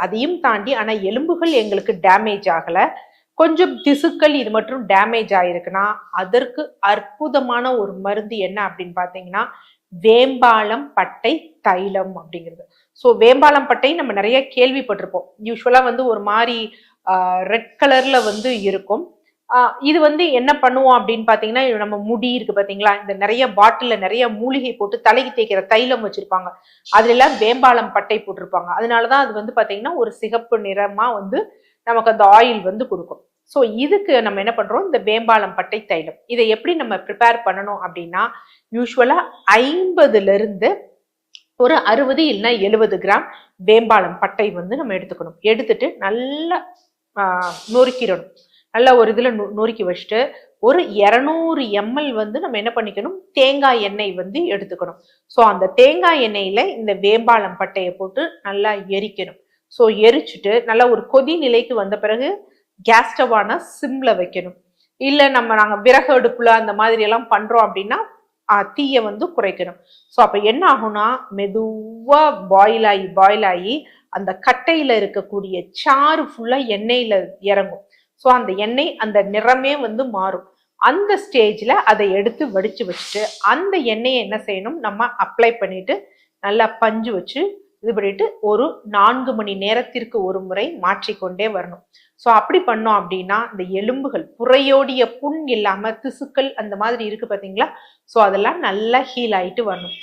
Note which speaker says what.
Speaker 1: அதையும் தாண்டி ஆனா எலும்புகள் எங்களுக்கு டேமேஜ் ஆகல, கொஞ்சம் திசுக்கள் இது மட்டும் டேமேஜ் ஆயிருக்குன்னா அதற்கு அற்புதமான ஒரு மருந்து என்ன அப்படின்னு பாத்தீங்கன்னா வேம்பாலம் பட்டை தைலம் அப்படிங்கிறது. ஸோ வேம்பாலம் பட்டை நம்ம நிறைய கேள்விப்பட்டிருப்போம். யூஸ்வலா வந்து ஒரு மாதிரி ரெட் கலர்ல வந்து இருக்கும். இது வந்து என்ன பண்ணுவோம் அப்படின்னு பாத்தீங்கன்னா நம்ம முடி இருக்கு பாத்தீங்களா, இந்த நிறைய பாட்டில்ல நிறைய மூலிகை போட்டு தலைக்கு தேய்க்கிற தைலம் வச்சிருப்பாங்க, அதுல எல்லாம் வேம்பாலம் பட்டை போட்டிருப்பாங்க. அதனாலதான் அது வந்து பாத்தீங்கன்னா ஒரு சிகப்பு நிறமா வந்து நமக்கு அந்த ஆயில் வந்து கொடுக்கும். ஸோ இதுக்கு நம்ம என்ன பண்றோம், இந்த வேம்பாலம் பட்டை தைலம் இதை எப்படி நம்ம ப்ரிப்பேர் பண்ணணும் அப்படின்னா யூஸ்வலா 50ல இருந்து ஒரு 60 இல்லைன்னா 70 கிராம் வேம்பாலம் பட்டை வந்து நம்ம எடுத்துக்கணும். எடுத்துட்டு நல்லா நொறுக்கிடணும். நல்லா ஒரு இதுல நொறுக்கி வச்சுட்டு ஒரு 200 ml வந்து நம்ம என்ன பண்ணிக்கணும், தேங்காய் எண்ணெய் வந்து எடுத்துக்கணும். ஸோ அந்த தேங்காய் எண்ணெயில இந்த வேம்பாலம் பட்டையை போட்டு நல்லா எரிக்கணும். ஸோ எரிச்சுட்டு நல்லா ஒரு கொதி நிலைக்கு வந்த பிறகு கேஸ் ஸ்டவான சிம்ல வைக்கணும். இல்ல நாங்க விறகு அடுப்புல அந்த மாதிரி எல்லாம் பண்றோம் அப்படின்னா தீயை வந்து குறைக்கணும். ஸோ அப்ப என்ன ஆகும்னா மெதுவா பாயில் ஆகி அந்த கட்டையில இருக்கக்கூடிய சாறு ஃபுல்லா எண்ணெயில இறங்கும். ஸோ அந்த எண்ணெய் அந்த நிறமே வந்து மாறும். அந்த ஸ்டேஜ்ல அதை எடுத்து வடிச்சு வச்சுட்டு அந்த எண்ணெயை என்ன செய்யணும், நம்ம அப்ளை பண்ணிட்டு நல்லா பஞ்சு வச்சு இது பண்ணிட்டு ஒரு 4 மணி நேரத்திற்கு ஒரு முறை மாற்றிக்கொண்டே வரணும். ஸோ அப்படி பண்ணோம் அப்படின்னா இந்த எலும்புகள் புறையோடிய புண் இல்லாம திசுக்கள் அந்த மாதிரி இருக்கு பாத்தீங்களா, ஸோ அதெல்லாம் நல்லா ஹீல் ஆயிட்டு வரணும்.